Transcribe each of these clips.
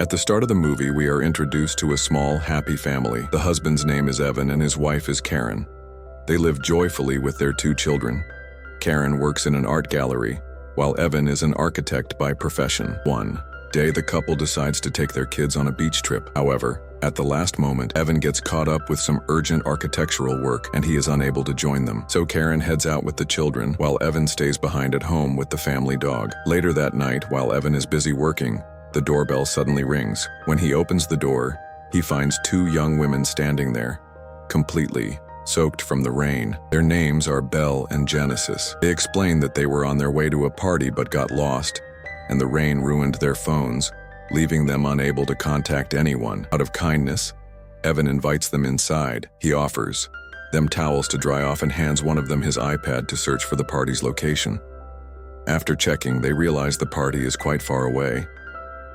At the start of the movie, we are introduced to a small, happy family. The husband's name is Evan and his wife is Karen. They live joyfully with their 2 children. Karen works in an art gallery, while Evan is an architect by profession. One day, the couple decides to take their kids on a beach trip. However, at the last moment, Evan gets caught up with some urgent architectural work and he is unable to join them. So Karen heads out with the children while Evan stays behind at home with the family dog. Later that night, while Evan is busy working, the doorbell suddenly rings. When he opens the door, he finds 2 young women standing there, completely soaked from the rain. Their names are Belle and Genesis. They explain that they were on their way to a party but got lost, and the rain ruined their phones, leaving them unable to contact anyone. Out of kindness, Evan invites them inside. He offers them towels to dry off and hands one of them his iPad to search for the party's location. After checking, they realize the party is quite far away.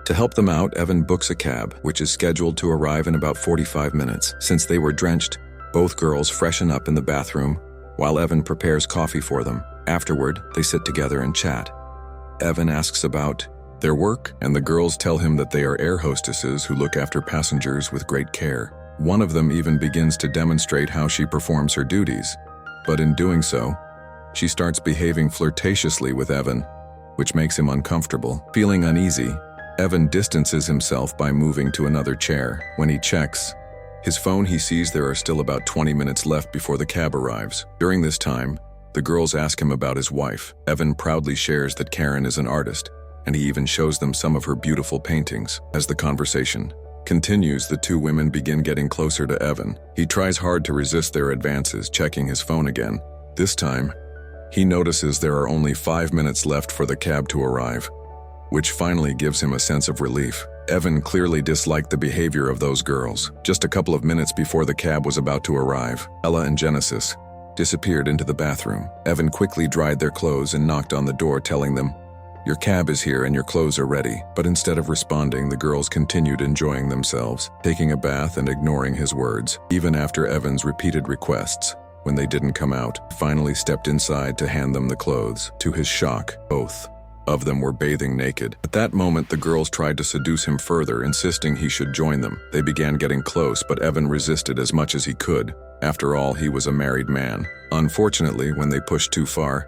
To help them out, Evan books a cab, which is scheduled to arrive in about 45 minutes. Since they were drenched, both girls freshen up in the bathroom, while Evan prepares coffee for them. Afterward, they sit together and chat. Evan asks about their work, and the girls tell him that they are air hostesses who look after passengers with great care. One of them even begins to demonstrate how she performs her duties, but in doing so, she starts behaving flirtatiously with Evan, which makes him uncomfortable. Feeling uneasy, Evan distances himself by moving to another chair. When he checks his phone, he sees there are still about 20 minutes left before the cab arrives. During this time, the girls ask him about his wife. Evan proudly shares that Karen is an artist, and he even shows them some of her beautiful paintings. As the conversation continues, the 2 women begin getting closer to Evan. He tries hard to resist their advances, checking his phone again. This time, he notices there are only 5 minutes left for the cab to arrive, which finally gives him a sense of relief. Evan clearly disliked the behavior of those girls. Just a couple of minutes before the cab was about to arrive, Ella and Genesis disappeared into the bathroom. Evan quickly dried their clothes and knocked on the door, telling them, "Your cab is here and your clothes are ready." But instead of responding, the girls continued enjoying themselves, taking a bath and ignoring his words. Even after Evan's repeated requests, when they didn't come out, he finally stepped inside to hand them the clothes. To his shock, both of them were bathing naked. At that moment, the girls tried to seduce him further, insisting he should join them. They began getting close, but Evan resisted as much as he could. After all, he was a married man. Unfortunately, when they pushed too far,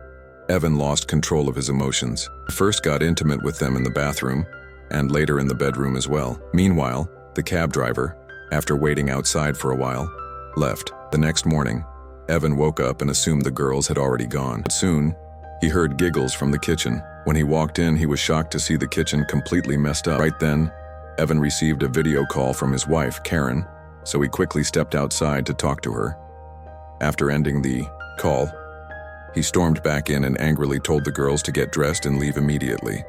Evan lost control of his emotions. He first got intimate with them in the bathroom, and later in the bedroom as well. Meanwhile, the cab driver, after waiting outside for a while, left. The next morning, Evan woke up and assumed the girls had already gone. But soon, he heard giggles from the kitchen. When he walked in, he was shocked to see the kitchen completely messed up. Right then, Evan received a video call from his wife, Karen, so he quickly stepped outside to talk to her. After ending the call, he stormed back in and angrily told the girls to get dressed and leave immediately.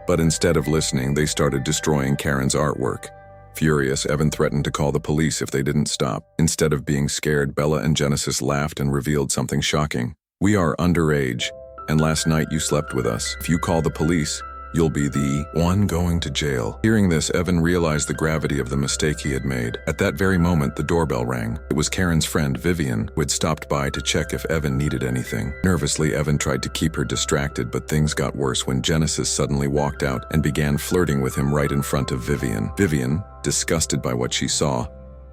But instead of listening, they started destroying Karen's artwork. Furious, Evan threatened to call the police if they didn't stop. Instead of being scared, Bella and Genesis laughed and revealed something shocking. "We are underage, and last night you slept with us. If you call the police, you'll be the one going to jail." Hearing this, Evan realized the gravity of the mistake he had made. At that very moment, the doorbell rang. It was Karen's friend, Vivian, who had stopped by to check if Evan needed anything. Nervously, Evan tried to keep her distracted, but things got worse when Genesis suddenly walked out and began flirting with him right in front of Vivian. Vivian, disgusted by what she saw,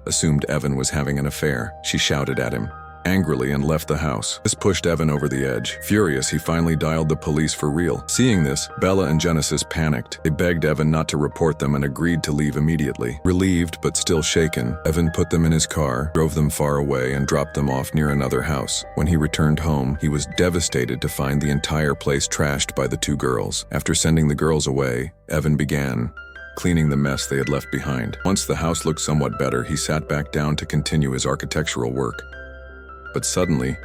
assumed Evan was having an affair. She shouted at him angrily and left the house. This pushed Evan over the edge. Furious, he finally dialed the police for real. Seeing this, Bella and Genesis panicked. They begged Evan not to report them and agreed to leave immediately. Relieved but still shaken, Evan put them in his car, drove them far away, and dropped them off near another house. When he returned home, he was devastated to find the entire place trashed by the 2 girls. After sending the girls away, Evan began cleaning the mess they had left behind. Once the house looked somewhat better, he sat back down to continue his architectural work. But suddenly,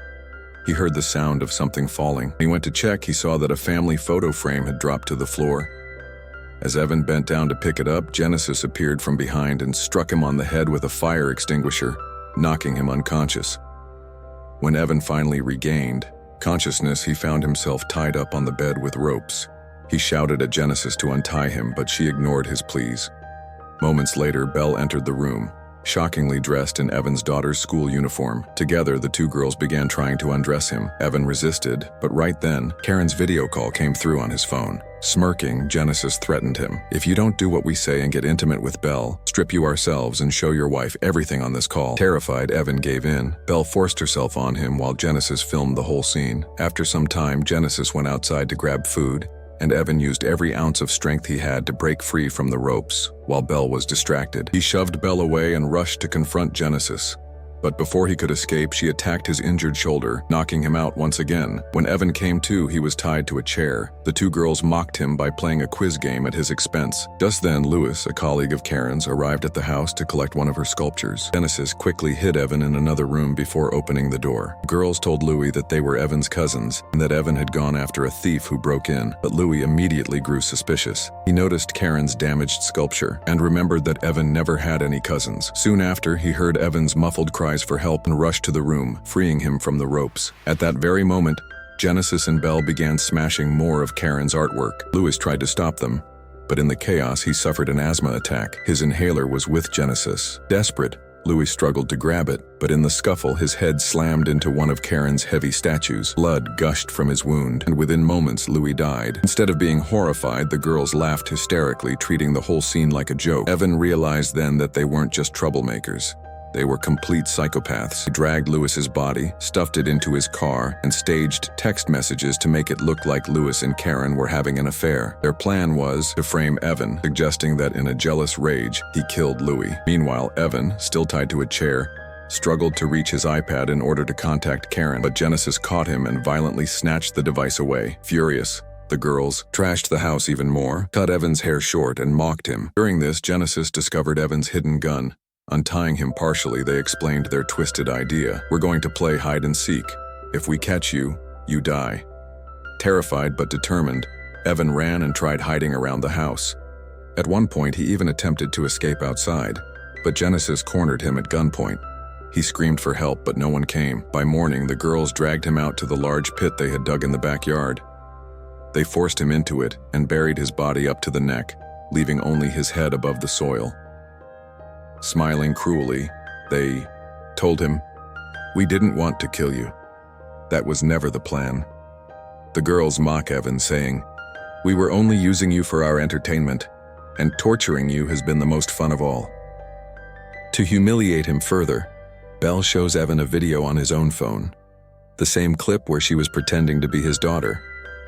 he heard the sound of something falling. When he went to check, he saw that a family photo frame had dropped to the floor. As Evan bent down to pick it up, Genesis appeared from behind and struck him on the head with a fire extinguisher, knocking him unconscious. When Evan finally regained consciousness, he found himself tied up on the bed with ropes. He shouted at Genesis to untie him, but she ignored his pleas. Moments later, Belle entered the room. shockingly dressed in Evan's daughter's school uniform. Together, the two girls began trying to undress him. Evan resisted, but right then, Karen's video call came through on his phone. Smirking, Genesis threatened him. "If you don't do what we say and get intimate with Belle, strip you ourselves and show your wife everything on this call." Terrified, Evan gave in. Belle forced herself on him while Genesis filmed the whole scene. After some time, Genesis went outside to grab food, and Evan used every ounce of strength he had to break free from the ropes, while Belle was distracted. He shoved Belle away and rushed to confront Genesis. But before he could escape, she attacked his injured shoulder, knocking him out once again. When Evan came to, he was tied to a chair. The two girls mocked him by playing a quiz game at his expense. Just then, Louis, a colleague of Karen's, arrived at the house to collect one of her sculptures. Genesis quickly hid Evan in another room before opening the door. The girls told Louis that they were Evan's cousins, and that Evan had gone after a thief who broke in. But Louis immediately grew suspicious. He noticed Karen's damaged sculpture, and remembered that Evan never had any cousins. Soon after, he heard Evan's muffled cries for help and rushed to the room, freeing him from the ropes. At that very moment, Genesis and Belle began smashing more of Karen's artwork. Louis tried to stop them, but in the chaos he suffered an asthma attack. His inhaler was with Genesis. Desperate, Louis struggled to grab it, but in the scuffle his head slammed into one of Karen's heavy statues. Blood gushed from his wound, and within moments Louis died. Instead of being horrified, the girls laughed hysterically, treating the whole scene like a joke. Evan realized then that they weren't just troublemakers. They were complete psychopaths. He dragged Louis's body, stuffed it into his car, and staged text messages to make it look like Louis and Karen were having an affair. Their plan was to frame Evan, suggesting that in a jealous rage, he killed Louis. Meanwhile, Evan, still tied to a chair, struggled to reach his iPad in order to contact Karen, but Genesis caught him and violently snatched the device away. Furious, the girls trashed the house even more, cut Evan's hair short, and mocked him. During this, Genesis discovered Evan's hidden gun. Untying him partially, they explained their twisted idea. "We're going to play hide and seek. If we catch you, you die." Terrified but determined, Evan ran and tried hiding around the house. At one point, he even attempted to escape outside, but Genesis cornered him at gunpoint. He screamed for help, but no one came. By morning, the girls dragged him out to the large pit they had dug in the backyard. They forced him into it and buried his body up to the neck, leaving only his head above the soil. Smiling cruelly, they told him, "We didn't want to kill you. That was never the plan." The girls mock Evan, saying, "We were only using you for our entertainment, and torturing you has been the most fun of all." To humiliate him further, Belle shows Evan a video on his own phone. The same clip where she was pretending to be his daughter,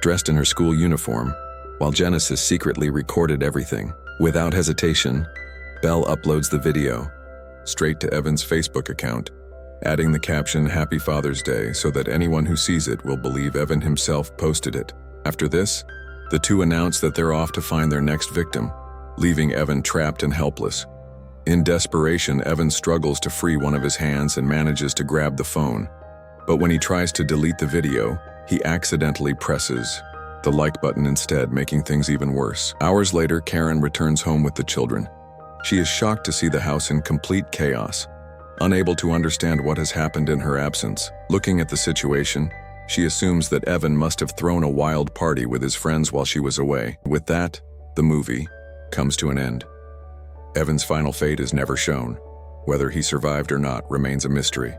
dressed in her school uniform, while Genesis secretly recorded everything. Without hesitation, Belle uploads the video straight to Evan's Facebook account, adding the caption "Happy Father's Day" so that anyone who sees it will believe Evan himself posted it. After this, the two announce that they're off to find their next victim, leaving Evan trapped and helpless. In desperation, Evan struggles to free one of his hands and manages to grab the phone. But when he tries to delete the video, he accidentally presses the like button instead, making things even worse. Hours later, Karen returns home with the children. She is shocked to see the house in complete chaos, unable to understand what has happened in her absence. Looking at the situation, she assumes that Evan must have thrown a wild party with his friends while she was away. With that, the movie comes to an end. Evan's final fate is never shown. Whether he survived or not remains a mystery.